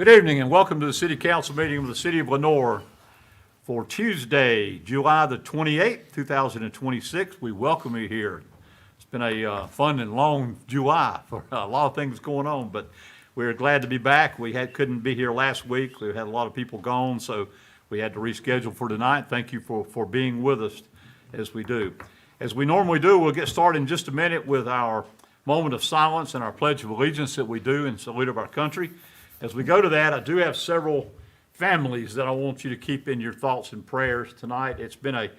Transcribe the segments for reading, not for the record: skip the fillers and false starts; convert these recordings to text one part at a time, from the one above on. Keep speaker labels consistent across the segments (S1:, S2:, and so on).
S1: Good evening and welcome to the City Council meeting of the City of Lenore for Tuesday, July the 28th, 2026. We welcome you here. It's been a fun and long July for a lot of things going on, but we're glad to be back. We couldn't be here last week. We had a lot of people gone, so we had to reschedule for tonight. Thank you for being with us as we do. As we normally do, we'll get started in just a minute with our moment of silence and our Pledge of Allegiance that we do in salute of our country. As we go to that, I do have several families that I want you to keep in your thoughts and prayers tonight. It's been a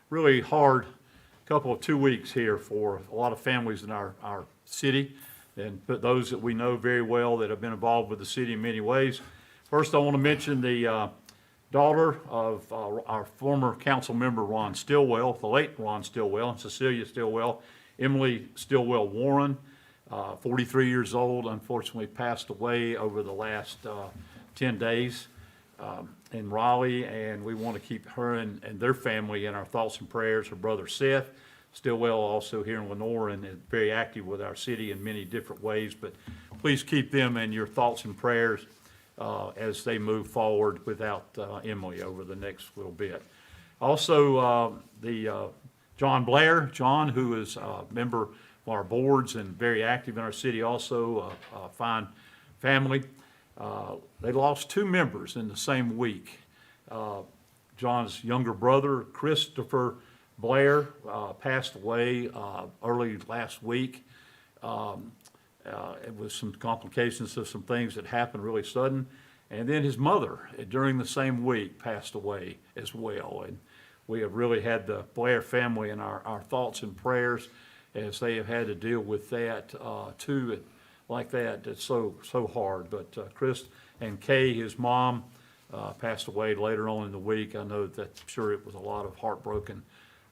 S1: really hard couple of 2 weeks here for a lot of families in our city, and those that we know very well that have been involved with the city in many ways. First, I want to mention the daughter of our former council member Ron Stillwell, the late Ron Stillwell, and Cecilia Stillwell, Emily Stillwell Warren. 43 years old, unfortunately passed away over the last 10 days in Raleigh, and we want to keep her and their family in our thoughts and prayers. Her brother Seth Stillwell also here in Lenore and is very active with our city in many different ways, but please keep them in your thoughts and prayers as they move forward without Emily over the next little bit. Also, the John Blair, who is a member our boards and very active in our city, also a fine family. They lost two members in the same week. John's younger brother, Christopher Blair, passed away early last week. It was some complications of some things that happened really sudden. And then his mother, during the same week, passed away as well. And we have really had the Blair family in our thoughts and prayers as they have had to deal with that too, like that. It's so hard. But Chris and Kay, his mom, passed away later on in the week. I know that I'm sure it was a lot of heartbroken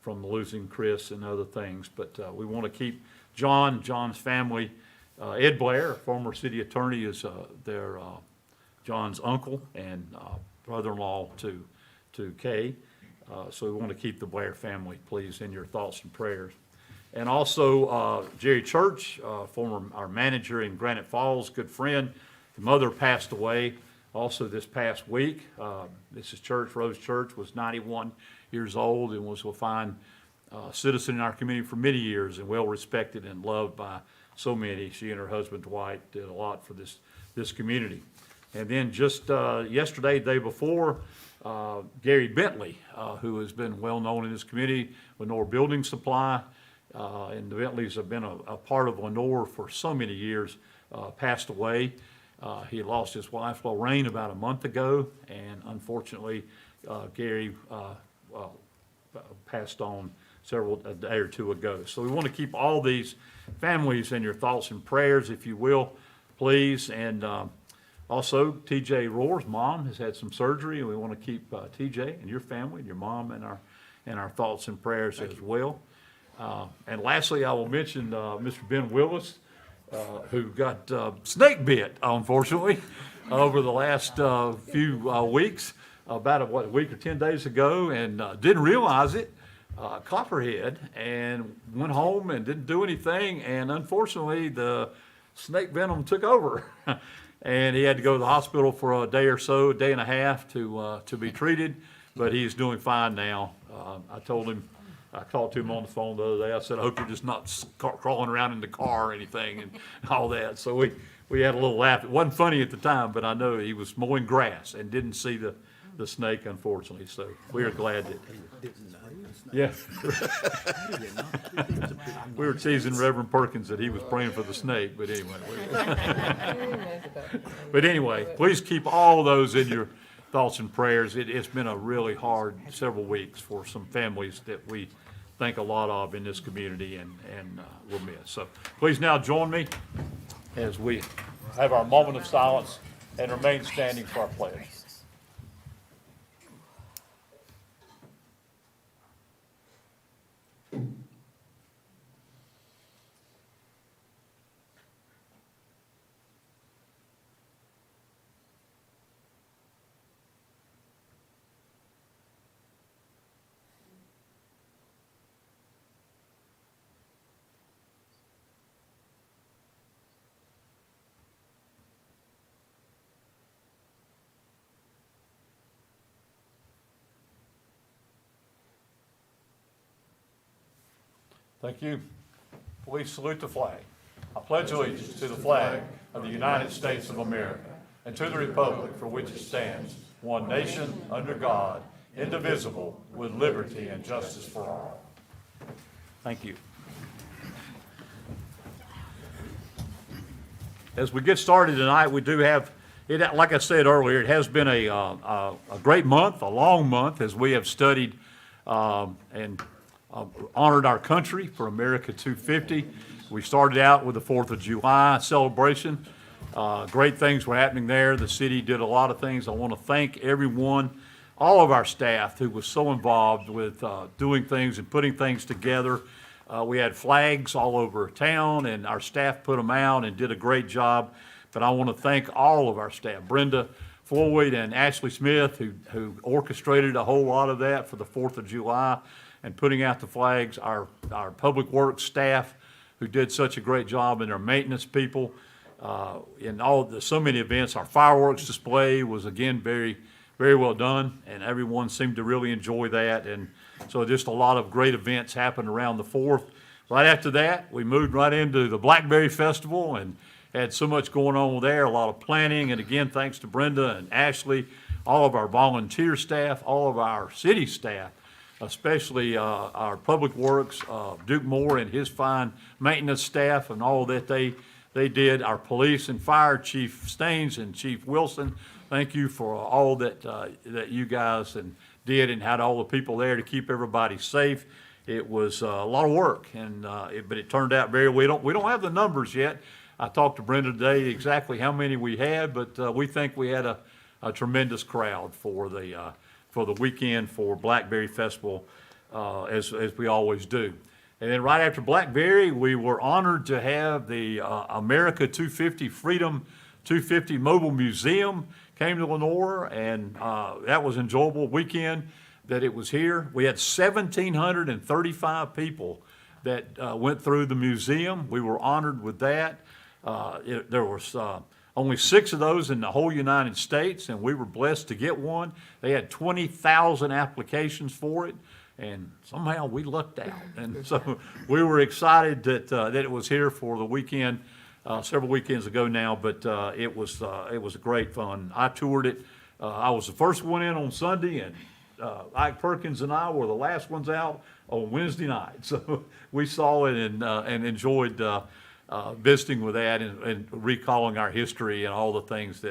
S1: from losing Chris and other things. But we want to keep John's family. Ed Blair, former city attorney, is their John's uncle and brother-in-law to Kay. So we want to keep the Blair family, please, in your thoughts and prayers. And also Jerry Church, our manager in Granite Falls, good friend. The mother passed away also this past week. Mrs. Church, Rose Church, was 91 years old and was a fine citizen in our community for many years and well respected and loved by so many. She and her husband Dwight did a lot for this community. And then just yesterday, day before, Gary Bentley, who has been well known in this community, Lenore Building Supply, and the Bentleys have been a part of Lenore for so many years, passed away. He lost his wife, Lorraine, about a month ago, and unfortunately, Gary passed on a day or two ago. So we want to keep all these families in your thoughts and prayers, if you will, please. And also, TJ Rohr's mom has had some surgery, and we want to keep TJ and your family and your mom in our thoughts and prayers as well. And lastly, I will mention Mr. Ben Willis, who got snake bit, unfortunately, over the last few weeks, about a week or 10 days ago, and didn't realize it, copperhead, and went home and didn't do anything, and unfortunately, the snake venom took over, and he had to go to the hospital for a day or so, a day and a half to be treated, but he's doing fine now. I talked to him on the phone the other day. I said, I hope you're just not crawling around in the car or anything and all that. So we had a little laugh. It wasn't funny at the time, but I know he was mowing grass and didn't see the snake, unfortunately. So we are glad that yeah. We were teasing Reverend Perkins that he was praying for the snake, but anyway. Please keep all those in your thoughts and prayers. It's been a really hard several weeks for some families that we think a lot of in this community and will miss. So please now join me as we have our moment of silence and remain standing for our pledge. Thank you. Please salute the flag. I pledge allegiance to the flag of the United States of America and to the republic for which it stands, one nation, under God, indivisible, with liberty and justice for all. Thank you. As we get started tonight, we do have, like I said earlier, it has been a great month, a long month, as we have studied and honored our country for America 250. We started out with the 4th of July celebration. Great things were happening there. The city did a lot of things. I want to thank everyone, all of our staff who was so involved with doing things and putting things together. We had flags all over town, and our staff put them out and did a great job. But I want to thank all of our staff, Brenda Floyd and Ashley Smith, who orchestrated a whole lot of that for the 4th of July and putting out the flags, our public works staff who did such a great job, and our maintenance people in so many events. Our fireworks display was again very, very well done, and everyone seemed to really enjoy that. And so just a lot of great events happened around the 4th. Right after that, we moved right into the Blackberry Festival and had so much going on there, a lot of planning. And again, thanks to Brenda and Ashley, all of our volunteer staff, all of our city staff, especially our public works, Duke Moore and his fine maintenance staff and all that they did. Our police and fire, Chief Staines and Chief Wilson, thank you for all that you guys did and had all the people there to keep everybody safe. It was a lot of work, but it turned out very well. We don't have the numbers yet. I talked to Brenda today exactly how many we had, but we think we had a tremendous crowd for the weekend for Blackberry Festival, as we always do. And then right after Blackberry, we were honored to have the America 250 Freedom 250 Mobile Museum came to Lenoir, and that was an enjoyable weekend that it was here. We had 1,735 people that went through the museum. We were honored with that. There was only 6 of those in the whole United States, and we were blessed to get one. They had 20,000 applications for it, and somehow we lucked out. And so we were excited that it was here for the weekend, several weekends ago now, but it was a great fun. I toured it. I was the first one in on Sunday, and Ike Perkins and I were the last ones out on Wednesday night. So we saw it and enjoyed visiting with that and recalling our history and all the things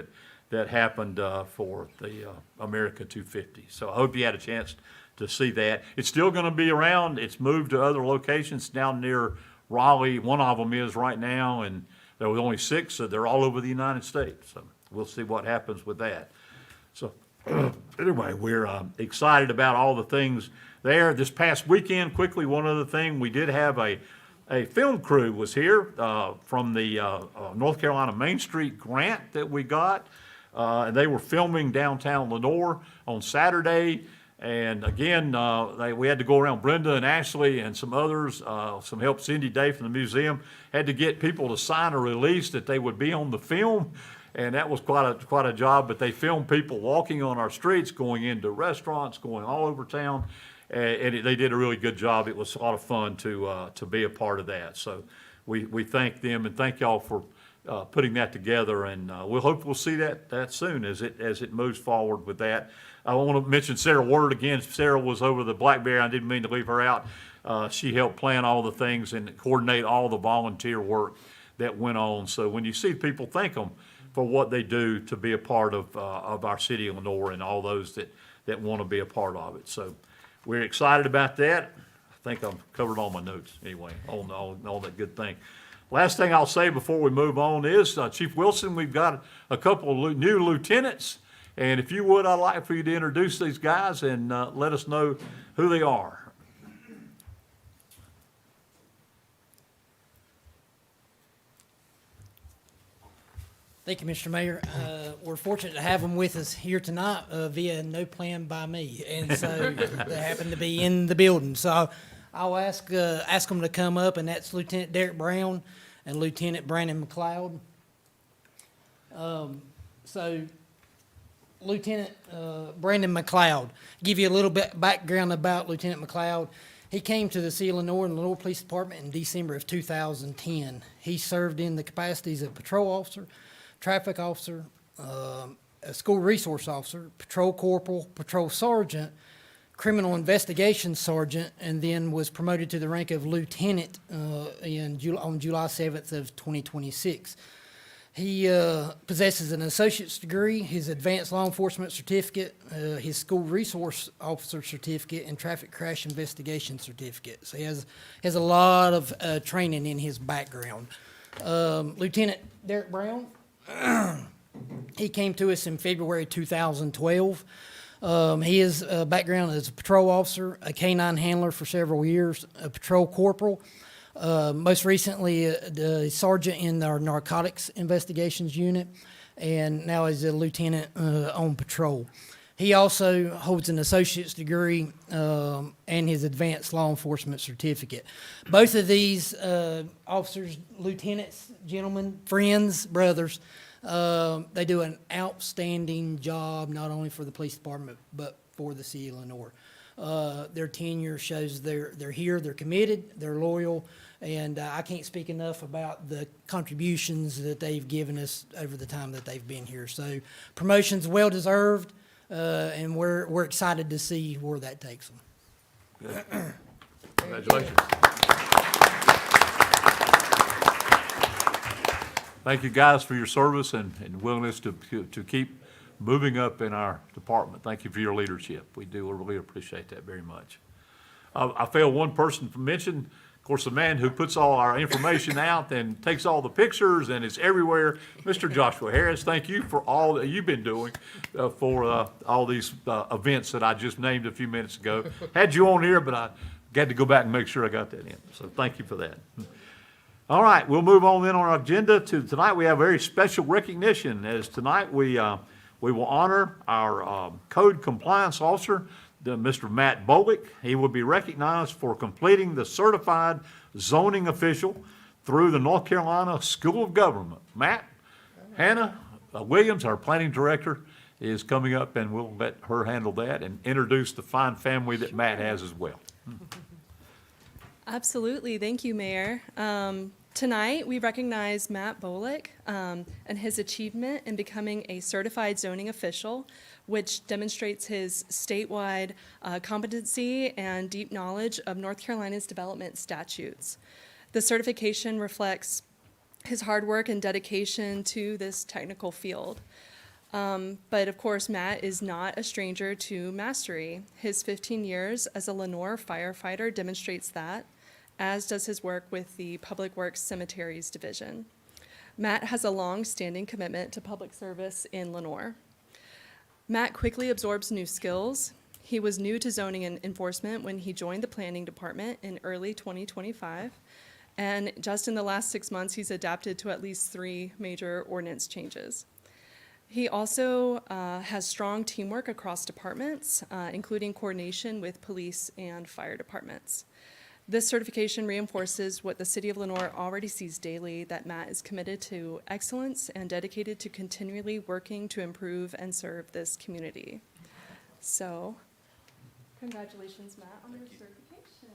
S1: that happened for the America 250. So I hope you had a chance to see that. It's still going to be around. It's moved to other locations down near Raleigh. One of them is right now, and there was only 6, so they're all over the United States. So we'll see what happens with that. So anyway, we're excited about all the things there. This past weekend, quickly, one other thing, we did have a film crew was here from the North Carolina Main Street grant that we got. And they were filming downtown Lenoir on Saturday. And again, we had to go around. Brenda and Ashley and some others, some help, Cindy Day from the museum, had to get people to sign a release that they would be on the film. And that was quite a job. But they filmed people walking on our streets, going into restaurants, going all over town. And they did a really good job. It was a lot of fun to be a part of that. So we thank them and thank y'all for putting that together. And we'll see that soon as it moves forward with that. I want to mention Sarah Word again. Sarah was over the Blackberry. I didn't mean to leave her out. She helped plan all the things and coordinate all the volunteer work that went on. So when you see people, thank them for what they do to be a part of our city of Lenoir and all those that want to be a part of it. So we're excited about that. I think I've covered all my notes anyway, on all that good thing. Last thing I'll say before we move on is, Chief Wilson, we've got a couple of new lieutenants. And if you would, I'd like for you to introduce these guys and let us know who they are.
S2: Thank you, Mr. Mayor. We're fortunate to have them with us here tonight via no plan by me, and so they happen to be in the building. So I'll ask them to come up, and that's Lieutenant Derek Brown and Lieutenant Brandon McLeod. So Lieutenant Brandon McLeod, give you a little bit background about Lieutenant McLeod. He came to the city of Lenoir and Lenoir Police Department in December of 2010. He served in the capacities of patrol officer, traffic officer, a school resource officer, patrol corporal, patrol sergeant, criminal investigation sergeant, and then was promoted to the rank of lieutenant on July 7th of 2026. He possesses an associate's degree, his advanced law enforcement certificate, his school resource officer certificate, and traffic crash investigation certificate. So he has a lot of training in his background. Lieutenant Derek Brown, he came to us in February 2012. He has a background as a patrol officer, a canine handler for several years, a patrol corporal, most recently the sergeant in our narcotics investigations unit, and now is a lieutenant on patrol. He also holds an associate's degree and his advanced law enforcement certificate. Both of these officers, lieutenants, gentlemen, friends, brothers, they do an outstanding job, not only for the police department, but for the city of Lenoir. Their tenure shows they're here, they're committed, they're loyal, and I can't speak enough about the contributions that they've given us over the time that they've been here. So promotion's well-deserved, and we're excited to see where that takes them.
S1: Good. Congratulations. Thank you, guys, for your service and willingness to keep moving up in our department. Thank you for your leadership. We do really appreciate that very much. I failed one person to mention, of course, the man who puts all our information out and takes all the pictures and is everywhere, Mr. Joshua Harris. Thank you for all that you've been doing for all these events that I just named a few minutes ago. Had you on here, but I got to go back and make sure I got that in. So thank you for that. All right, we'll move on then on our agenda to tonight. We have a very special recognition, as tonight we will honor our code compliance officer, Mr. Matt Bolick. He will be recognized for completing the certified zoning official through the North Carolina School of Government. Matt, Hannah Williams, our planning director, is coming up, and we'll let her handle that and introduce the fine family that Matt has as well.
S3: Absolutely. Thank you, Mayor. Tonight, we recognize Matt Bolick and his achievement in becoming a certified zoning official, which demonstrates his statewide competency and deep knowledge of North Carolina's development statutes. The certification reflects his hard work and dedication to this technical field. But of course, Matt is not a stranger to mastery. His 15 years as a Lenoir firefighter demonstrates that, as does his work with the Public Works Cemeteries Division. Matt has a long-standing commitment to public service in Lenoir. Matt quickly absorbs new skills. He was new to zoning and enforcement when he joined the planning department in early 2025. And just in the last 6 months, he's adapted to at least 3 major ordinance changes. He also has strong teamwork across departments, including coordination with police and fire departments. This certification reinforces what the City of Lenoir already sees daily, that Matt is committed to excellence and dedicated to continually working to improve and serve this community. So, congratulations, Matt, on your certification.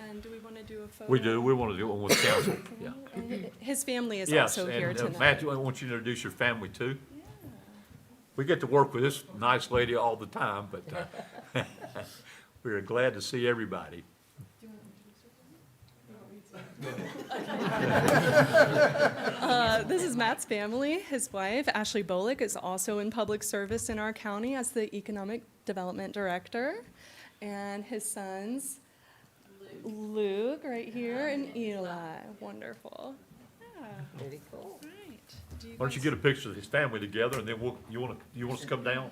S3: And do we want to do a photo?
S1: We do. We want to do one with council. Yeah.
S3: And his family is
S1: Yes,
S3: also here
S1: and
S3: tonight.
S1: Matt, I want you to introduce your family too. We get to work with this nice lady all the time, but we're glad to see everybody.
S3: This is Matt's family. His wife, Ashley Bolick, is also in public service in our county as the Economic Development Director. And his sons, Luke right here, and Eli. Wonderful. Yeah.
S4: Very cool.
S3: Right.
S1: Why don't you get a picture of his family together, and then you want us to come down?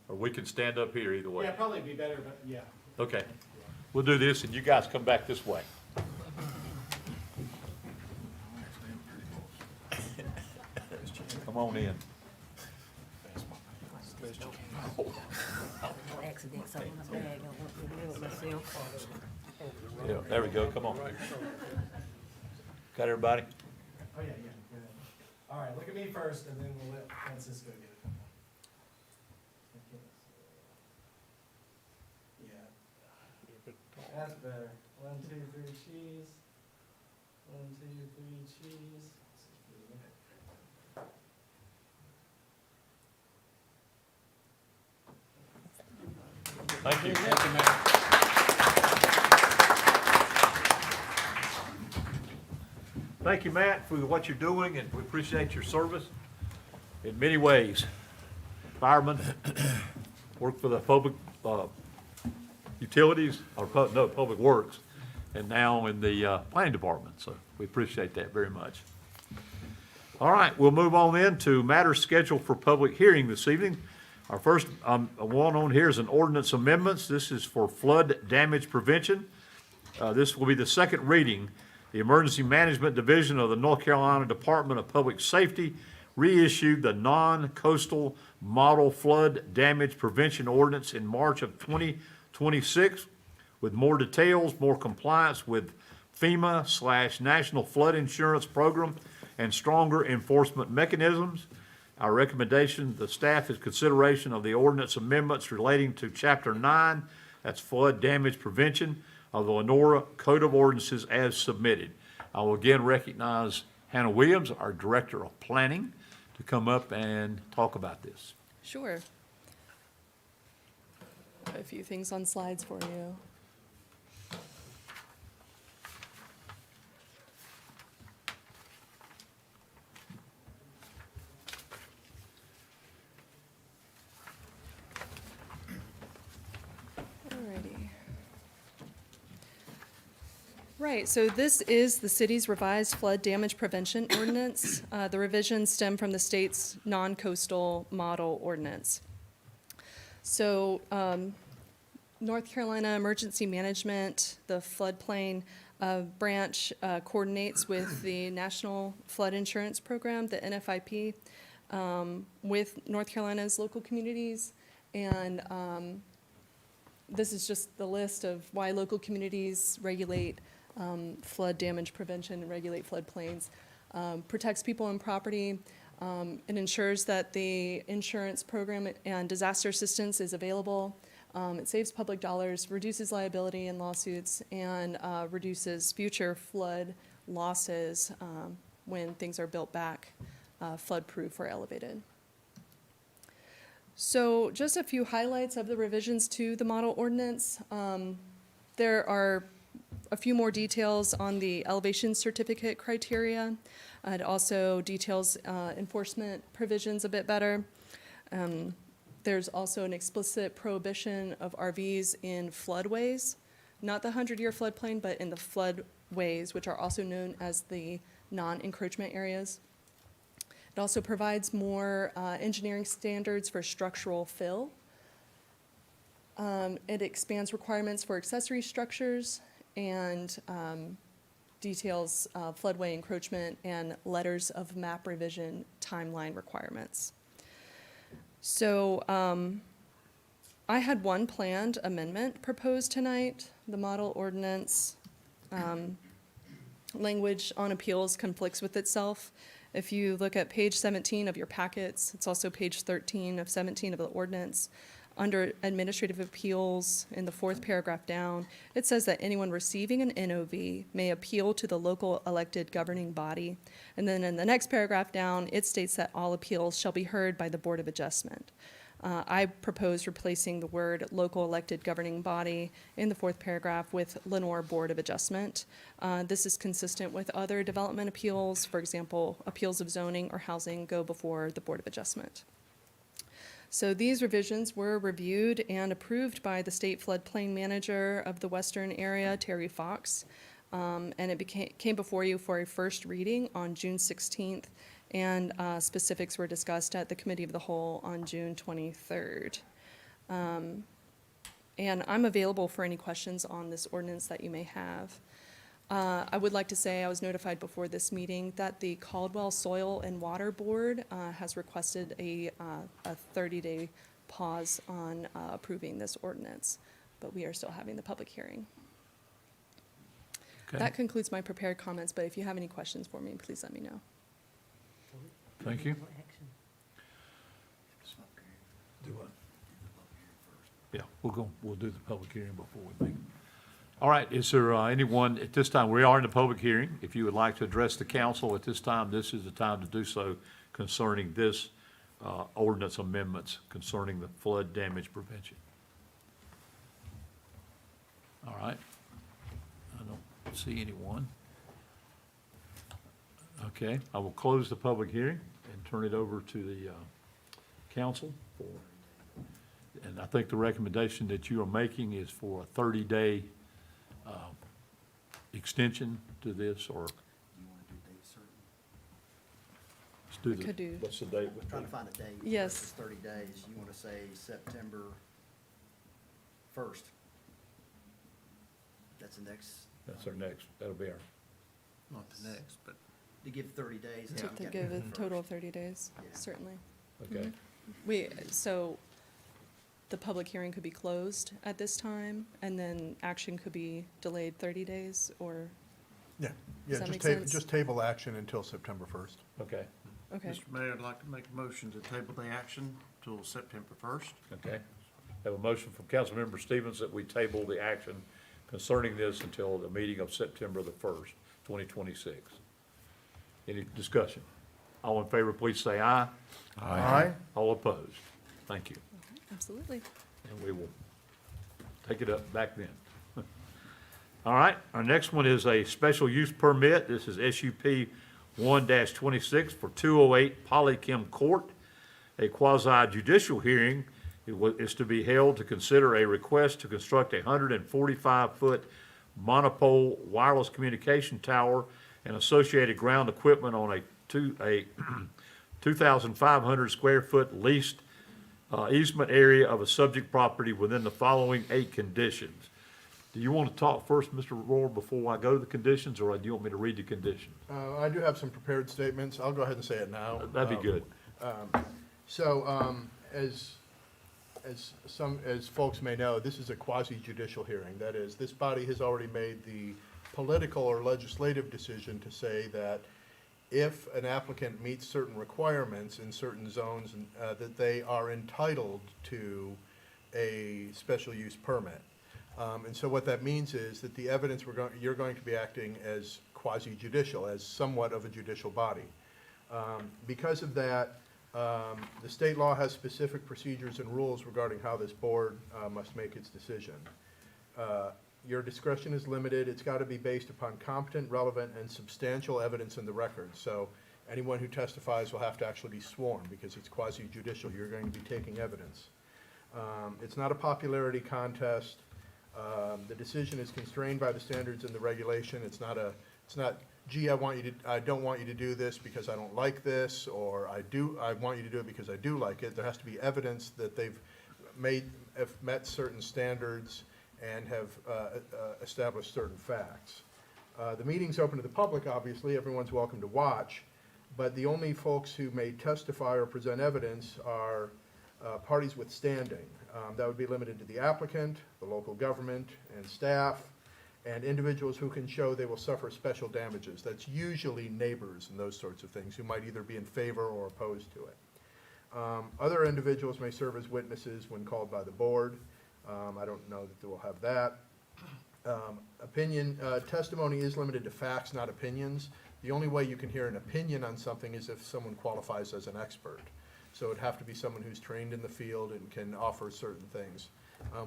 S1: Or we can stand up here either way.
S5: Yeah, probably be better, but yeah.
S1: Okay, we'll do this, and you guys come back this way. Come on in.
S4: No accidents on my bag. I want to do it myself.
S1: Yeah, there we go, come on. Got everybody?
S5: Oh, yeah, yeah. All right, look at me first, and then we'll let Francisco get it. Yeah. That's better. 1, 2, 3, cheese. 1, 2, 3, cheese.
S1: Thank you. Thank you, Matt. Thank you, Matt, for what you're doing, and we appreciate your service in many ways. Fireman, worked for the public utilities, or public works, and now in the planning department, so we appreciate that very much. All right, we'll move on then to matters scheduled for public hearing this evening. Our first one on here is an ordinance amendments. This is for flood damage prevention. This will be the second reading. The Emergency Management Division of the North Carolina Department of Public Safety reissued the non-coastal model flood damage prevention ordinance in March of 2026 with more details, more compliance with FEMA/National Flood Insurance Program, and stronger enforcement mechanisms. Our recommendation, the staff, is consideration of the ordinance amendments relating to Chapter 9, that's flood damage prevention, of the Lenora Code of Ordinances as submitted. I will again recognize Hannah Williams, our Director of Planning, to come up and talk about this.
S3: Sure. A few things on slides for you. Alrighty. Right, so this is the city's revised flood damage prevention ordinance. The revisions stem from the state's non-coastal model ordinance. So, North Carolina Emergency Management, the floodplain branch, coordinates with the National Flood Insurance Program, the NFIP, with North Carolina's local communities. And this is just the list of why local communities regulate flood damage prevention and regulate floodplains. Protects people and property. It ensures that the insurance program and disaster assistance is available. It saves public dollars, reduces liability in lawsuits, and reduces future flood losses when things are built back flood-proof or elevated. So just a few highlights of the revisions to the model ordinance. There are a few more details on the elevation certificate criteria. It also details enforcement provisions a bit better. There's also an explicit prohibition of RVs in floodways, not the 100-year floodplain, but in the floodways, which are also known as the non-encroachment areas. It also provides more engineering standards for structural fill. It expands requirements for accessory structures and details floodway encroachment and letters of map revision timeline requirements. So I had one planned amendment proposed tonight. The model ordinance language on appeals conflicts with itself. If you look at page 17 of your packets, it's also page 13 of 17 of the ordinance. Under administrative appeals, in the fourth paragraph down, it says that anyone receiving an NOV may appeal to the local elected governing body. And then in the next paragraph down, it states that all appeals shall be heard by the Board of Adjustment. I propose replacing the word local elected governing body in the fourth paragraph with Lenore Board of Adjustment. This is consistent with other development appeals. For example, appeals of zoning or housing go before the Board of Adjustment. So these revisions were reviewed and approved by the state floodplain manager of the western area, Terry Fox. And it came before you for a first reading on June 16th, and specifics were discussed at the Committee of the Whole on June 23rd. And I'm available for any questions on this ordinance that you may have. I would like to say I was notified before this meeting that the Caldwell Soil and Water Board has requested a 30-day pause on approving this ordinance, but we are still having the public hearing.
S1: Okay.
S3: That concludes my prepared comments, but if you have any questions for me, please let me know.
S1: Thank you.
S4: Action.
S1: Do what? Yeah, we'll do the public hearing before we make it. All right, is there anyone at this time, we are in the public hearing. If you would like to address the council at this time, this is the time to do so concerning this ordinance amendments concerning the flood damage prevention. All right. I don't see anyone. Okay, I will close the public hearing and turn it over to the council for, and I think the recommendation that you are making is for a 30-day extension to this, or?
S6: You want to do date certain?
S1: Let's do
S3: We
S1: the-
S3: could do-
S1: What's the date?
S6: I'm trying to find a date.
S3: Yes.
S6: It's 30 days. You want to say September 1st? That's the next.
S1: That's our next, that'll be our,
S7: Not the next, but
S6: To give 30 days.
S3: To
S6: you
S3: to
S6: get
S3: give a
S6: the
S3: total of
S6: first.
S3: 30 days,
S6: Yeah.
S3: certainly.
S1: okay.
S3: So the public hearing could be closed at this time, and then action could be delayed 30 days, or,
S8: Yeah,
S3: Does
S8: yeah,
S3: that make
S8: just
S3: sense?
S8: just table action until September 1st.
S1: Okay,
S3: okay.
S7: Mr. Mayor, I'd like to make a motion to table the action till September 1st.
S1: okay. Have a motion from Councilmember Stevens that we table the action concerning this until the meeting of September the 1st, 2026. Any discussion? All in favor, please say aye.
S8: Aye.
S1: All opposed? Thank you.
S3: Absolutely.
S1: And we will take it up back then. All right, our next one is a special use permit. This is SUP 1-26 for 208 Polychem Court. A quasi judicial hearing is to be held to consider a request to construct a 145-foot monopole wireless communication tower and associated ground equipment on a 2,500 square foot leased easement area of a subject property within the following 8 conditions. Do you want to talk first, Mr. Rohr, before I go to the conditions, or do you want me to read the conditions?
S8: I do have some prepared statements. I'll go ahead and say it now.
S1: That'd be good.
S8: So, as folks may know, this is a quasi-judicial hearing. That is, this body has already made the political or legislative decision to say that if an applicant meets certain requirements in certain zones, that they are entitled to a special use permit. And so what that means is that the evidence you're going to be acting as quasi-judicial, as somewhat of a judicial body. Because of that, the state law has specific procedures and rules regarding how this board must make its decision. Your discretion is limited. It's got to be based upon competent, relevant, and substantial evidence in the record. So anyone who testifies will have to actually be sworn because it's quasi-judicial. You're going to be taking evidence. It's not a popularity contest. The decision is constrained by the standards and the regulation. It's not, gee, I don't want you to do this because I don't like this, or I want you to do it because I do like it. There has to be evidence that they've met certain standards and have established certain facts. The meeting's open to the public, obviously. Everyone's welcome to watch, but the only folks who may testify or present evidence are parties with standing. That would be limited to the applicant, the local government and staff, and individuals who can show they will suffer special damages. That's usually neighbors and those sorts of things who might either be in favor or opposed to it. Other individuals may serve as witnesses when called by the board. I don't know that they will have that. Testimony is limited to facts, not opinions. The only way you can hear an opinion on something is if someone qualifies as an expert. So it'd have to be someone who's trained in the field and can offer certain things.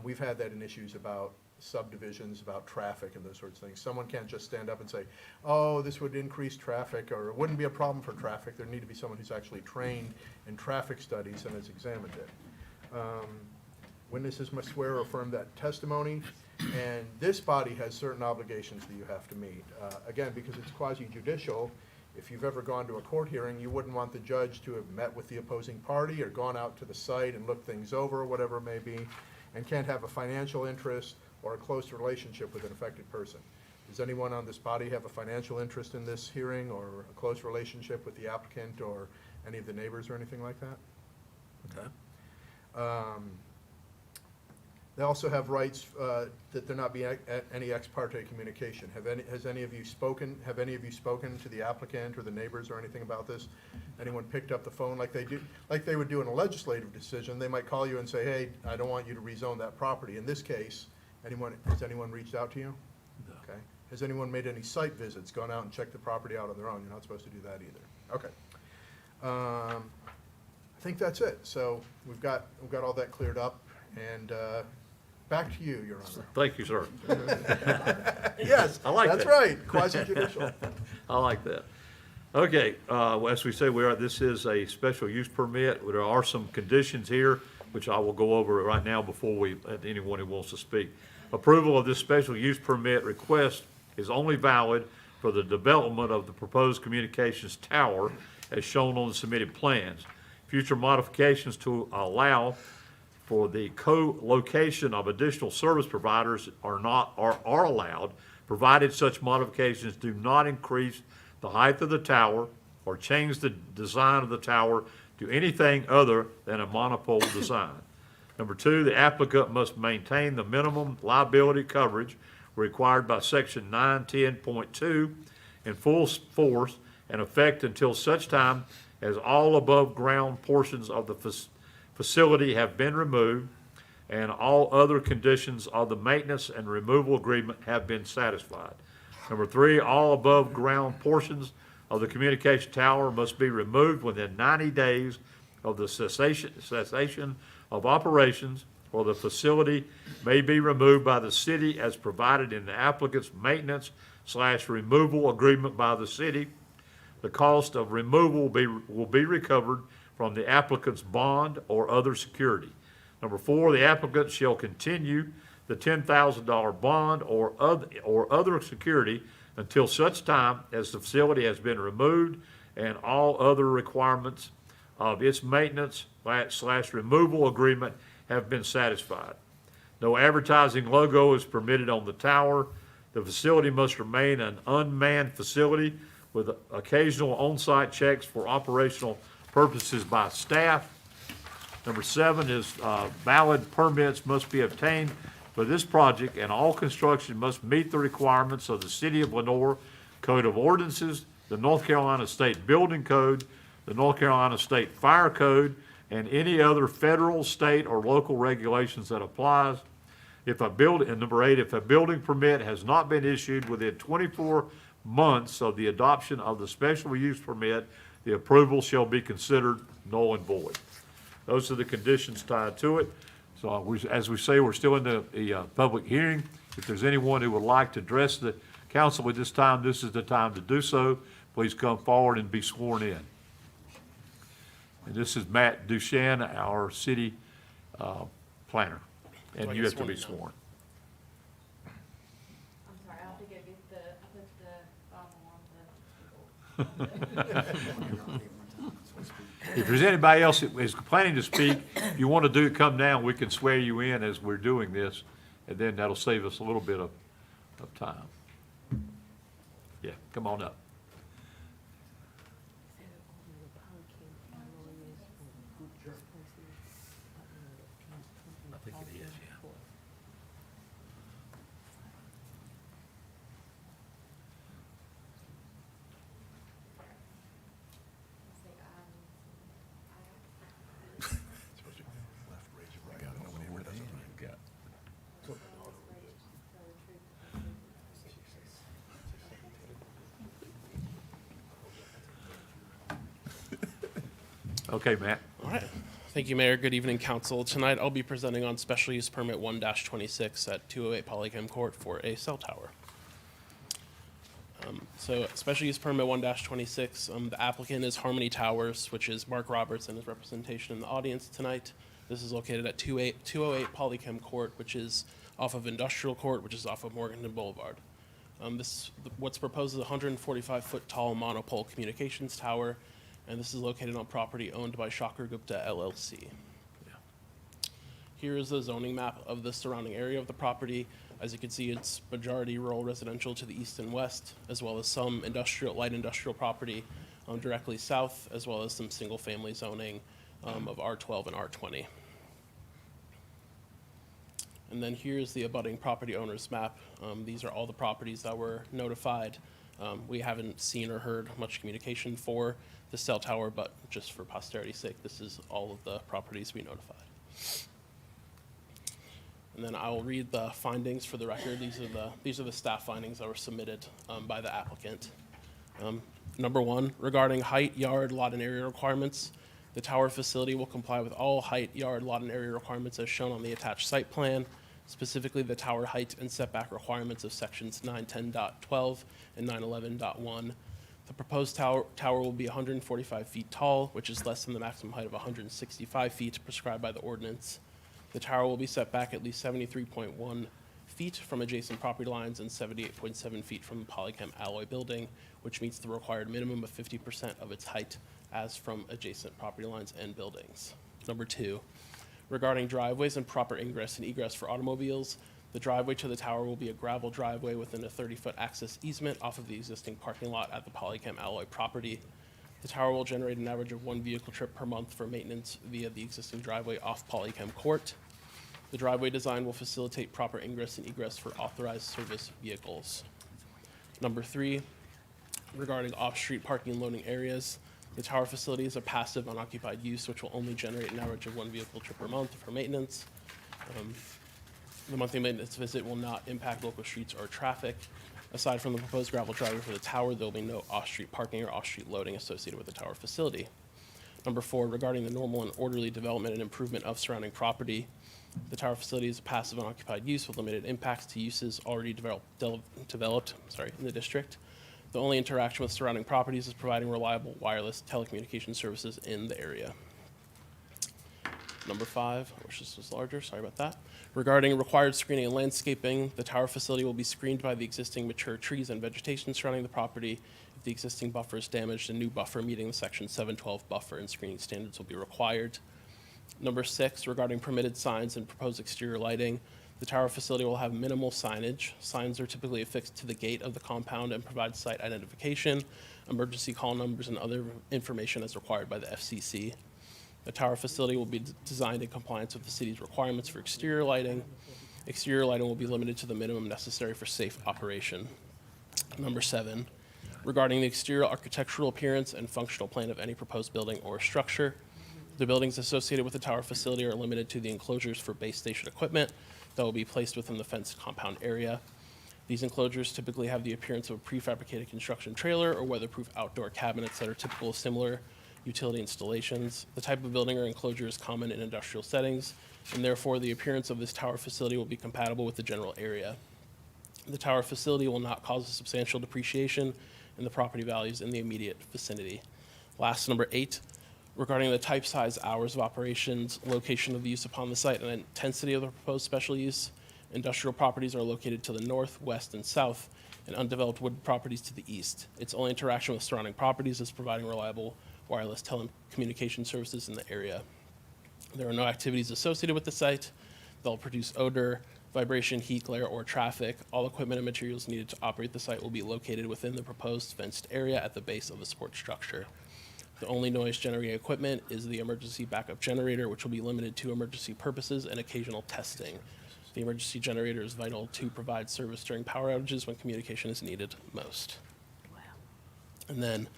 S8: We've had that in issues about subdivisions, about traffic and those sorts of things. Someone can't just stand up and say, oh, this would increase traffic, or it wouldn't be a problem for traffic. There need to be someone who's actually trained in traffic studies and has examined it. Witnesses must swear or affirm that testimony, and this body has certain obligations that you have to meet. Again, because it's quasi-judicial, if you've ever gone to a court hearing, you wouldn't want the judge to have met with the opposing party or gone out to the site and looked things over, or whatever it may be, and can't have a financial interest or a close relationship with an affected person. Does anyone on this body have a financial interest in this hearing, or a close relationship with the applicant or any of the neighbors or anything like that? Okay. They also have rights that there not be any ex parte communication. Have any of you spoken to the applicant or the neighbors or anything about this? anyone picked up the phone like they would do in a legislative decision, they might call you and say, hey, I don't want you to rezone that property. In this case, has anyone reached out to you?
S1: No.
S8: Okay. Has anyone made any site visits, gone out and checked the property out on their own? You're not supposed to do that either. Okay. I think that's it. So we've got all that cleared up, and back to you, Your Honor.
S1: Thank you, sir.
S8: Yes,
S1: I like
S8: that's
S1: that.
S8: right, quasi judicial.
S1: I like that. Okay, as we say, this is a special use permit. There are some conditions here, which I will go over right now before we let anyone who wants to speak. Approval of this special use permit request is only valid for the development of the proposed communications tower as shown on the submitted plans. Future modifications to allow for the co-location of additional service providers are allowed, provided such modifications do not increase the height of the tower or change the design of the tower to anything other than a monopole design. Number two, the applicant must maintain the minimum liability coverage required by section 910.2 in full force and effect until such time as all above ground portions of the facility have been removed and all other conditions of the maintenance and removal agreement have been satisfied. Number three, all above ground portions of the communication tower must be removed within 90 days of the cessation of operations, or the facility may be removed by the city as provided in the applicant's maintenance/removal agreement by the city. The cost of removal will be recovered from the applicant's bond or other security. Number four, the applicant shall continue the $10,000 bond or other security until such time as the facility has been removed and all other requirements of its maintenance/removal agreement have been satisfied. No advertising logo is permitted on the tower. The facility must remain an unmanned facility with occasional on-site checks for operational purposes by staff. Number seven is valid permits must be obtained for this project, and all construction must meet the requirements of the City of Lenore Code of Ordinances, the North Carolina State Building Code, the North Carolina State Fire Code, and any other federal, state, or local regulations that applies. And number eight, if a building permit has not been issued within 24 months of the adoption of the special use permit, the approval shall be considered null and void. Those are the conditions tied to it. So as we say, we're still in the public hearing. If there's anyone who would like to address the council at this time, this is the time to do so. Please come forward and be sworn in. And this is Matt Duchenne, our city planner, and you have to be sworn.
S9: I'm sorry, I'll have to go get I put the bottle on the.
S1: If there's anybody else that is planning to speak, if you want to come down, we can swear you in as we're doing this, and then that'll save us a little bit of time. Yeah, come on up. I think it is, yeah. Okay, Matt.
S10: All right. Thank you, Mayor. Good evening, council. Tonight, I'll be presenting on special use permit 1-26 at 208 Polychem Court for a cell tower. So special use permit 1-26, the applicant is Harmony Towers, which is Mark Roberts and his representation in the audience tonight. This is located at 208 Polychem Court, which is off of Industrial Court, which is off of Morganton Boulevard. What's proposed is a 145-foot tall monopole communications tower, and this is located on property owned by Shakur Gupta LLC. Here is the zoning map of the surrounding area of the property. As you can see, it's majority rural residential to the east and west, as well as some light industrial property directly south, as well as some single-family zoning of R12 and R20. And then here's the abutting property owners map. These are all the properties that were notified We haven't seen or heard much communication for the cell tower, but just for posterity's sake, this is all of the properties we notified. And then I will read the findings for the record. These are the staff findings that were submitted by the applicant. Number one, regarding height, yard, lot, and area requirements, the tower facility will comply with all height, yard, lot, and area requirements as shown on the attached site plan, specifically the tower height and setback requirements of sections 910.12 and 911.1. The proposed tower will be 145 feet tall, which is less than the maximum height of 165 feet prescribed by the ordinance. The tower will be set back at least 73.1 feet from adjacent property lines and 78.7 feet from the Polychem alloy building, which meets the required minimum of 50% of its height as from adjacent property lines and buildings. Number two, regarding driveways and proper ingress and egress for automobiles, the driveway to the tower will be a gravel driveway within a 30-foot access easement off of the existing parking lot at the Polychem alloy property. The tower will generate an average of 1 vehicle trip per month for maintenance via the existing driveway off Polychem Court. The driveway design will facilitate proper ingress and egress for authorized service vehicles. Number three, regarding off-street parking and loading areas, the tower facility is a passive unoccupied use which will only generate an average of 1 vehicle trip per month for maintenance. The monthly maintenance visit will not impact local streets or traffic. Aside from the proposed gravel driveway for the tower, there will be no off-street parking or off-street loading associated with the tower facility. Number four, regarding the normal and orderly development and improvement of surrounding property, the tower facility is a passive unoccupied use with limited impacts to uses already developed in the district. The only interaction with surrounding properties is providing reliable wireless telecommunication services in the area. Number five, I wish this was larger, sorry about that. Regarding required screening and landscaping, the tower facility will be screened by the existing mature trees and vegetation surrounding the property. If the existing buffer is damaged, a new buffer meeting the section 712 buffer and screening standards will be required. Number six, regarding permitted signs and proposed exterior lighting, the tower facility will have minimal signage. Signs are typically affixed to the gate of the compound and provide site identification, emergency call numbers, and other information as required by the FCC. The tower facility will be designed in compliance with the city's requirements for exterior lighting. Exterior lighting will be limited to the minimum necessary for safe operation. Number seven, regarding the exterior architectural appearance and functional plan of any proposed building or structure, the buildings associated with the tower facility are limited to the enclosures for base station equipment that will be placed within the fenced compound area. These enclosures typically have the appearance of a prefabricated construction trailer or weatherproof outdoor cabinets that are typical of similar utility installations. The type of building or enclosure is common in industrial settings, and therefore the appearance of this tower facility will be compatible with the general area. The tower facility will not cause a substantial depreciation in the property values in the immediate vicinity. Last, number eight, regarding the type, size, hours of operations, location of the use upon the site, and intensity of the proposed special use, industrial properties are located to the north, west, and south, and undeveloped wood properties to the east. Its only interaction with surrounding properties is providing reliable wireless telecommunication services in the area. There are no activities associated with the site. They'll produce odor, vibration, heat, glare, or traffic. All equipment and materials needed to operate the site will be located within the proposed fenced area at the base of the support structure. The only noise-generating equipment is the emergency backup generator, which will be limited to emergency purposes and occasional testing. The emergency generator is vital to provide service during power outages when communication is needed most. And then,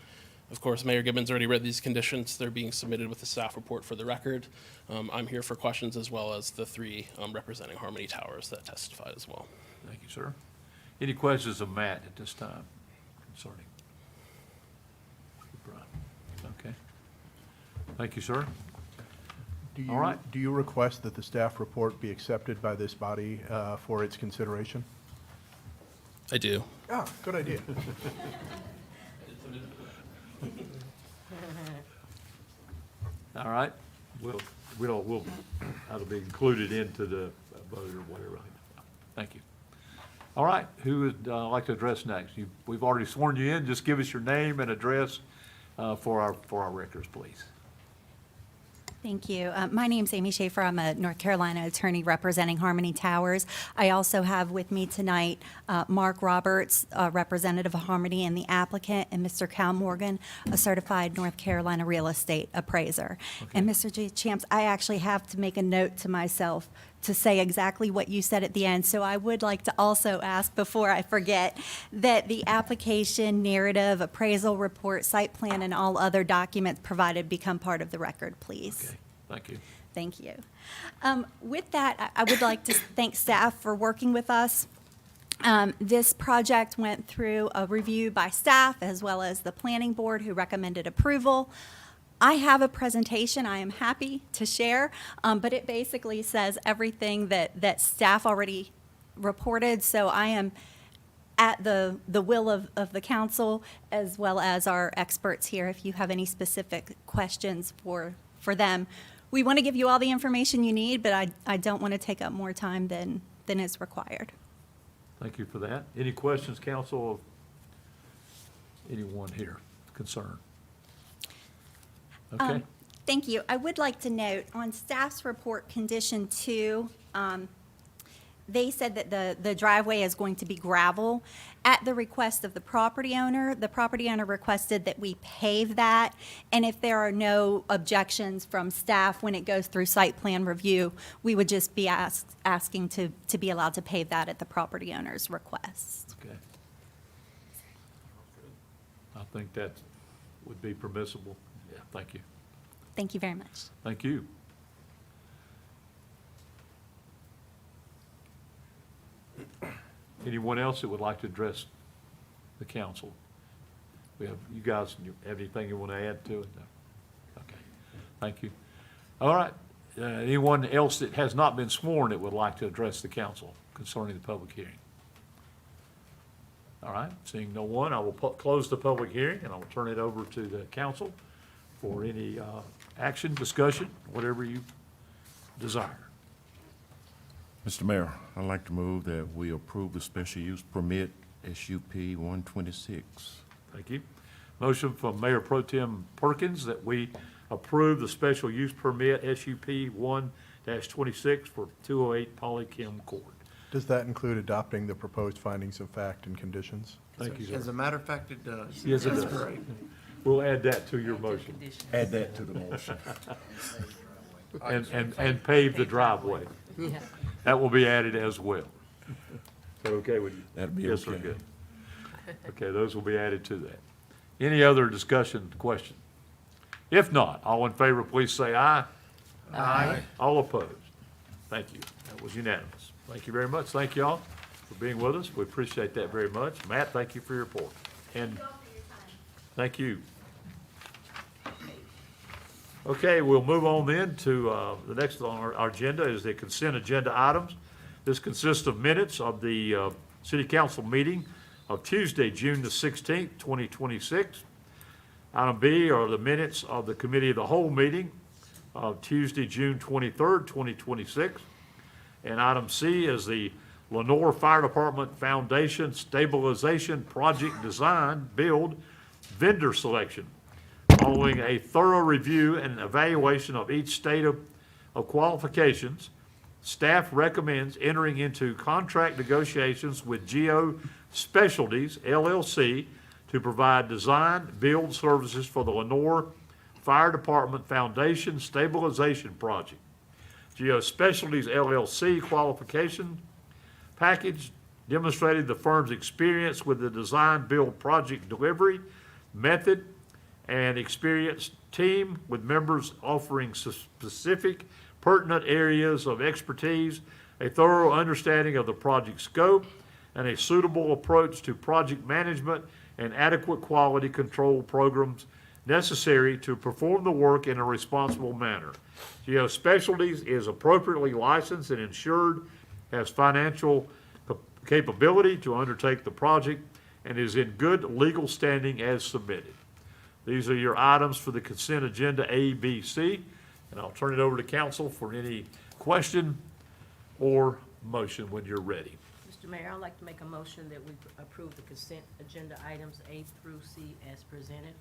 S10: of course, Mayor Gibbons already read these conditions. They're being submitted with the staff report for the record. I'm here for questions as well as the three representing Harmony Towers that testified as well.
S1: Thank you, sir. Any questions of Matt at this time concerning? Okay. Thank you, sir. All right.
S8: Do you request that the staff report be accepted by this body for its consideration?
S10: I do.
S8: Ah, good idea.
S1: All right. That'll be included into the vote or whatever. Thank you. All right. Who would like to address next? We've already sworn you in. Just give us your name and address for our records, please.
S11: Thank you. My name's Amy Schaefer. I'm a North Carolina attorney representing Harmony Towers. I also have with me tonight Mark Roberts, a representative of Harmony and the applicant, and Mr. Cal Morgan, a certified North Carolina real estate appraiser.
S1: Okay.
S11: And Mr. G. Champs, I actually have to make a note to myself to say exactly what you said at the end. So I would like to also ask, before I forget, that the application, narrative, appraisal report, site plan, and all other documents provided become part of the record, please.
S1: Okay, thank you.
S11: Thank you. With that, I would like to thank staff for working with us. This project went through a review by staff as well as the planning board, who recommended approval. I have a presentation I am happy to share, but it basically says everything that staff already reported. So I am at the will of the council as well as our experts here if you have any specific questions for them. We want to give you all the information you need, but I don't want to take up more time than is required.
S1: Thank you for that. Any questions, council, of anyone here concerned? Okay,
S11: Thank you. I would like to note, on staff's report, condition 2, they said that the driveway is going to be gravel. At the request of the property owner requested that we pave that, and if there are no objections from staff when it goes through site plan review, we would just be asking to be allowed to pave that at the property owner's request.
S1: okay. I think that would be permissible. Yeah, thank you.
S11: Thank you very much.
S1: Thank you. Anyone else that would like to address the council? We have, you guys, you have anything you want to add to it? No? Okay, thank you. All right, anyone else that has not been sworn that would like to address the council concerning the public hearing? All right, seeing no one, I will close the public hearing, and I will turn it over to the council for any action, discussion, whatever you desire.
S12: Mr. Mayor, I'd like to move that we approve the special use permit SUP 126.
S1: Thank you. Motion from Mayor Pro Tem Perkins that we approve the special use permit SUP 1-26 for 208 Polychem Court.
S8: Does that include adopting the proposed findings of fact and conditions?
S1: Thank you,
S7: As
S1: sir.
S7: a matter of fact, it does.
S1: Yes, it does. We'll add that to your motion.
S12: Add that to the motion.
S1: And pave the driveway.
S4: Yeah.
S1: That will be added as well. Is that okay with you?
S12: That'd be
S1: Yes, sir,
S12: okay.
S1: good. Okay, those will be added to that. Any other discussion, question? If not, all in favor, please say aye. Aye. All opposed? Thank you. That was unanimous. Thank you very much. Thank you all for being with us. We appreciate that very much. Matt, thank you for your report. And thank you. Okay, we'll move on then to the next on our agenda is the consent agenda items. This consists of minutes of the city council meeting of Tuesday, June the 16th, 2026. Item B are the minutes of the committee of the whole meeting of Tuesday, June 23rd, 2026. And item C is the Lenore Fire Department Foundation Stabilization Project Design Build Vendor Selection. Following a thorough review and evaluation of each state of qualifications, staff recommends entering into contract negotiations with Geo Specialties LLC to provide design build services for the Lenore Fire Department Foundation Stabilization Project. Geo Specialties LLC qualification package demonstrated the firm's experience with the design build project delivery method and experienced team with members offering specific pertinent areas of expertise, a thorough understanding of the project scope, and a suitable approach to project management and adequate quality control programs necessary to perform the work in a responsible manner. Geo Specialties is appropriately licensed and insured, has financial capability to undertake the project, and is in good legal standing as submitted. These are your items for the consent agenda A, B, C, and I'll turn it over to council for any question or motion when you're ready.
S4: Mr. Mayor, I'd like to make a motion that we approve the consent agenda items A through C as presented.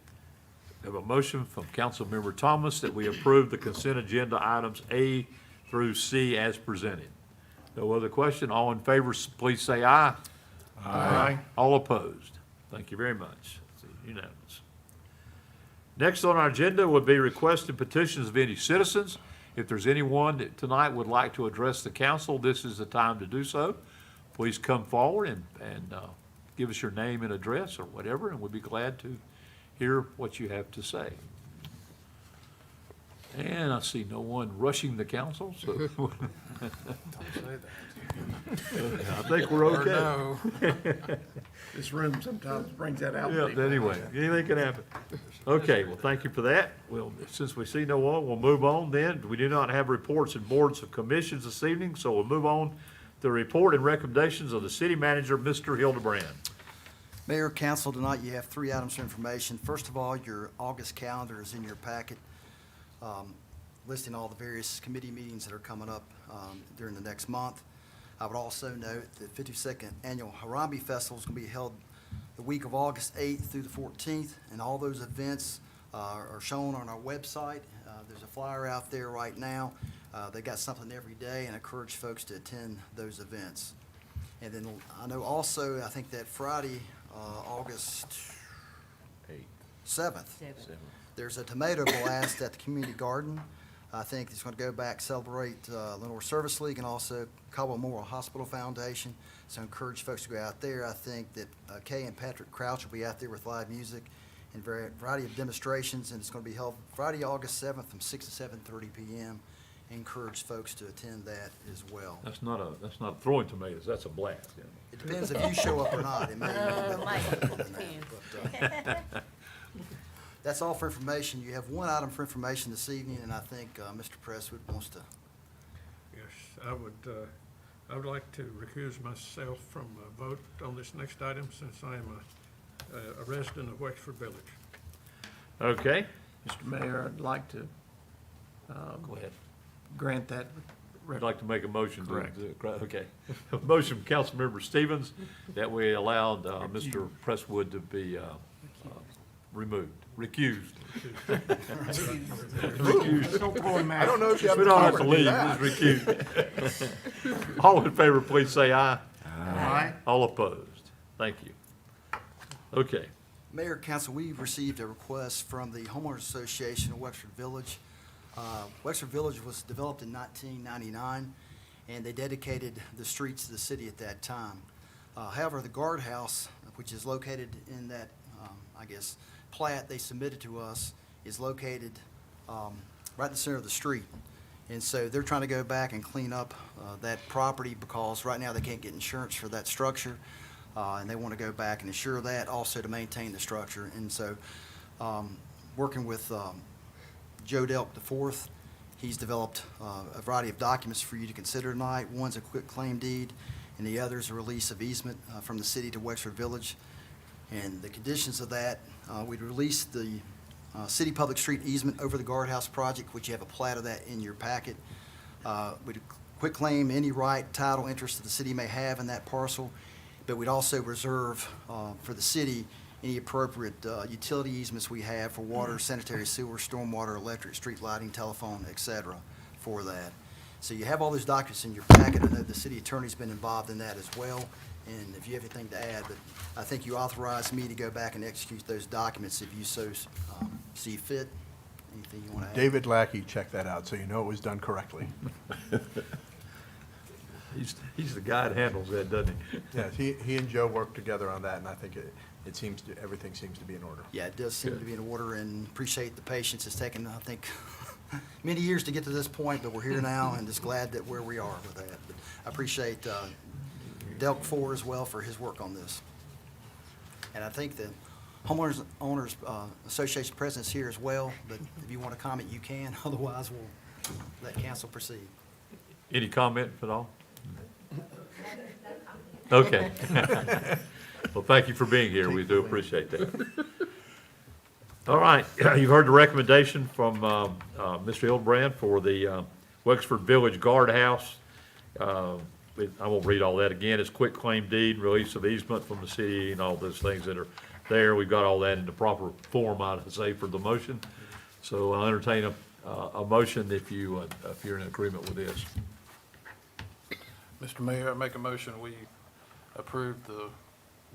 S1: We have a motion from Councilmember Thomas that we approve the consent agenda items A through C as presented. No other question? All in favor, please say aye.
S7: Aye.
S1: All opposed? Thank you very much. It's unanimous. Next on our agenda would be requests and petitions of any citizens If there's anyone that tonight would like to address the council, this is the time to do so. Please come forward and give us your name and address or whatever, and we'd be glad to hear what you have to say. And I see no one rushing the council, so
S7: Don't say that.
S1: I think we're
S7: Or
S1: okay.
S7: no. This room sometimes brings that out. in
S1: Yeah,
S7: people.
S1: anyway, anything can happen. Okay, well, thank you for that. Well, since we see no one, we'll move on then. We do not have reports and boards of commissions this evening, so we'll move on to the report and recommendations of the city manager, Mr. Hildebrand.
S6: Mayor, council, tonight you have 3 items of information. First of all, your August calendar is in your packet, listing all the various committee meetings that are coming up during the next month. I would also note that 52nd Annual Harambe Festival is going to be held the week of August 8th through the 14th, and all those events are shown on our website. There's a flyer out there right now. They got something every day, and I encourage folks to attend those events. And then I know also, I think that Friday, August 7th, there's a tomato blast at the community garden. I think it's going to go back, celebrate Lenore Service League and also Caldwell Memorial Hospital Foundation. So I encourage folks to go out there. I think that Kay and Patrick Crouch will be out there with live music and variety of demonstrations, and it's going to be held Friday, August 7th from 6 to 7:30 p.m. Encourage folks to attend that as well.
S1: That's not throwing tomatoes, that's a blast. Yeah.
S6: It depends if you show up or not. It may be a little
S4: Might
S6: bit more than that, but, that's all for information. You have one item for information this evening, and I think Mr. Presswood wants to.
S5: Yes, I would like to recuse myself from a vote on this next item since I am a resident of Wexford Village.
S1: Okay,
S7: Mr. Mayor, I'd like to
S1: go ahead.
S7: grant that.
S1: I'd like to make a motion.
S7: Correct.
S1: Okay. Motion from Councilmember Stevens that we allowed Mr. Presswood to be removed, recused.
S8: I don't know if you have
S1: We
S8: the
S1: don't have
S8: power
S1: to
S8: to do
S1: leave,
S8: that.
S1: just recused. All in favor, please say aye.
S7: Aye.
S1: All opposed. Thank you. Okay.
S6: Mayor, Council, we received a request from the Homeowners Association of Wexford Village. Wexford Village was developed in 1999, and they dedicated the streets to the city at that time. However, the guardhouse, which is located in that, plat they submitted to us, is located right in the center of the street. And so they're trying to go back and clean up that property because right now they can't get insurance for that structure. And they want to go back and insure that, also to maintain the structure. And so, working with Joe Delk IV, he's developed a variety of documents for you to consider tonight. One's a quitclaim deed, and the other is a release of easement from the city to Wexford Village. And the conditions of that, we'd release the city public street easement over the guardhouse project, which you have a plat of that in your packet. We'd quitclaim any right, title, interest that the city may have in that parcel. But we'd also reserve for the city any appropriate utility easements we have for water, sanitary sewer, stormwater, electric, street lighting, telephone, et cetera, for that. So you have all those documents in your packet. I know the city attorney's been involved in that as well. And if you have anything to add, but I think you authorized me to go back and execute those documents if you so see fit. Anything you want to add?
S8: David Lackey checked that out, so you know it was done correctly.
S1: He's the guy that handles that, doesn't he?
S8: Yes, he and Joe worked together on that, and I think everything seems to be in order.
S6: Yeah, it does seem to be in order, and appreciate the patience. It's taken, I think, many years to get to this point, but we're here now, and just glad that where we are with that. But I appreciate Delk IV as well for his work on this. And I think the Homeowners Association president's here as well, but if you want to comment, you can. Otherwise, we'll let council proceed.
S1: Any comment at all? Okay. Well, thank you for being here. We do appreciate that. All right, you've heard the recommendation from Mr. Hildebrand for the Wexford Village Guardhouse. I won't read all that again. It's quitclaim deed, release of easement from the city, and all those things that are there. We've got all that in the proper form, I'd say, for the motion. So I'll entertain a motion if you're in agreement with this.
S7: Mr. Mayor, I make a motion, we approve the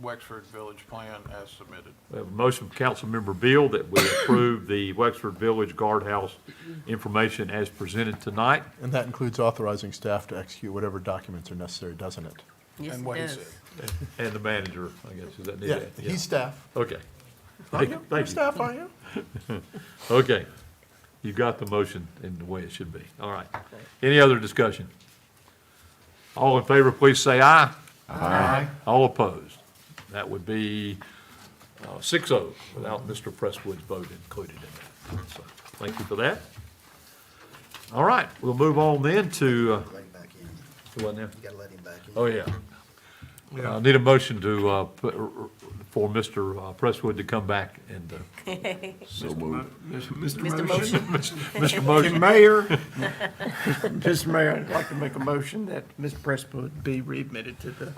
S7: Wexford Village Plan as submitted.
S1: We have a motion from Councilmember Beal that we approve the Wexford Village Guardhouse information as presented tonight.
S8: And that includes authorizing staff to execute whatever documents are necessary, doesn't it?
S4: Yes,
S7: And
S4: it
S7: what he
S4: does.
S7: said.
S1: And the manager, I guess, is that?
S8: Yeah, he's staff.
S1: Okay.
S8: Aren't you? You're
S1: Thank you.
S8: staff, aren't you?
S1: Okay. You got the motion in the way it should be. All right. Any other discussion? All in favor, please say aye. Aye. All opposed? That would be 6-0 without Mr. Presswood's vote included in that. So, thank you for that. All right, we'll move on then to,
S6: Let him back in.
S1: what now?
S6: You gotta let him back in.
S1: Oh, yeah. I need a motion to, for Mr. Presswood to come back and,
S12: So moved.
S4: Mr. Motion.
S1: Mr. Motion.
S13: Mayor, Mr. Mayor, I'd like to make a motion that Mr. Presswood be readmitted to the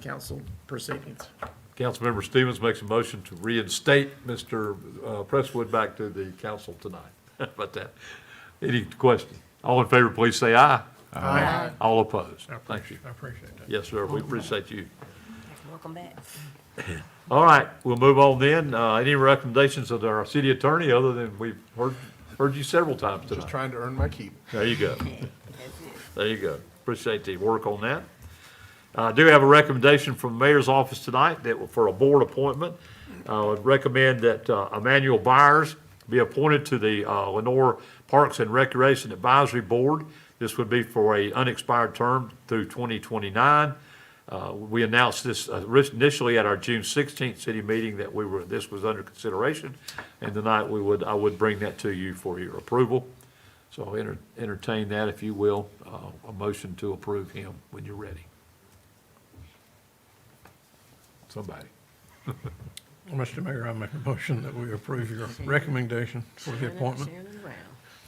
S13: council proceedings.
S1: Councilmember Stevens makes a motion to reinstate Mr. Presswood back to the council tonight. How about that? Any question? All in favor, please say aye.
S13: Aye.
S1: All opposed?
S5: I
S1: Thank you.
S5: appreciate that.
S1: Yes, sir, we appreciate you.
S4: Welcome back.
S1: All right, we'll move on then. Any recommendations of our city attorney, other than we've heard you several times
S8: Just
S1: tonight?
S8: trying to earn my keep.
S1: There you go. There you go. Appreciate the work on that. I do have a recommendation from the mayor's office tonight that for a board appointment. I would recommend that Emmanuel Byers be appointed to the Lenore Parks and Recreation Advisory Board. This would be for a unexpired term through 2029. We announced this initially at our June 16th city meeting that this was under consideration, and tonight I would bring that to you for your approval. So I'll entertain that, if you will, a motion to approve him when you're ready. Somebody.
S5: Mr. Mayor, I make a motion that we approve your recommendation for the appointment.
S4: Shannon Brown.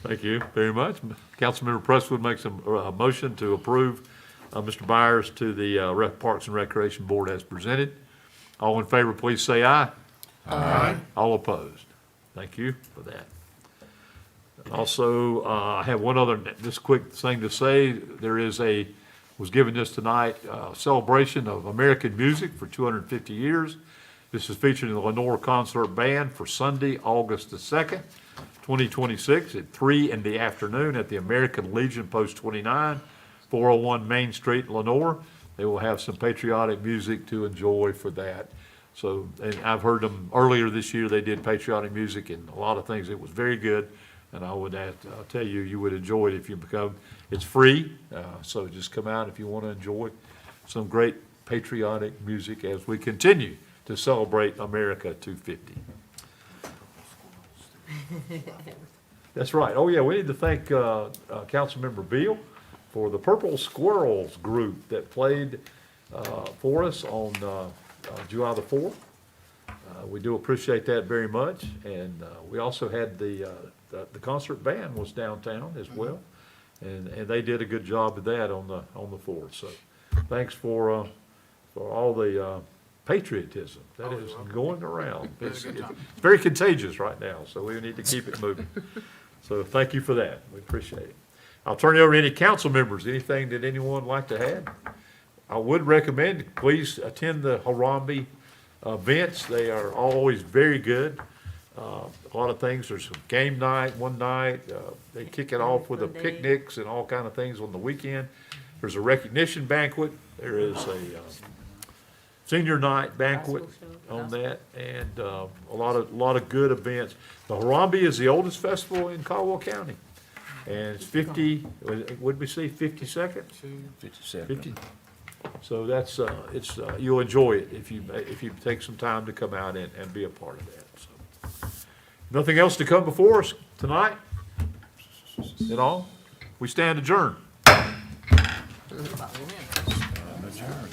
S1: Thank you very much. Councilmember Presswood makes a motion to approve Mr. Byers to the Parks and Recreation Board as presented. All in favor, please say aye. Aye. All opposed? Thank you for that. Also, I have one other, just quick thing to say. There is was given this tonight, celebration of American music for 250 years. This is featured in the Lenore Concert Band for Sunday, August the 2nd, 2026 at 3 in the afternoon at the American Legion Post 29, 401 Main Street, Lenore. They will have some patriotic music to enjoy for that. So, and I've heard them earlier this year, they did patriotic music and a lot of things. It was very good. And I would tell you, you would enjoy it if you become, it's free. So just come out if you want to enjoy some great patriotic music as we continue to celebrate America 250. That's right. Oh, yeah, we need to thank Councilmember Beal for the Purple Squirrels group that played for us on July the 4th. We do appreciate that very much. And we also had the concert band was downtown as well. And they did a good job of that on the 4th. So thanks for all the patriotism that is going around. It's very contagious right now, so we need to keep it moving. So thank you for that. We appreciate it. I'll turn it over to any council members. Anything that anyone would like to add? I would recommend, please attend the Harambe events. They are always very good. A lot of things. There's some game night one night. They kick it off with picnics and all kind of things on the weekend. There's a recognition banquet. There is a senior night banquet on that, and a lot of good events. The Harambe is the oldest festival in Caldwell County, and it's 50. Would we say 52nd?
S12: 57.
S1: 50. So that's you'll enjoy it if you take some time to come out and be a part of that. So, nothing else to come before us tonight at all. We stand adjourned.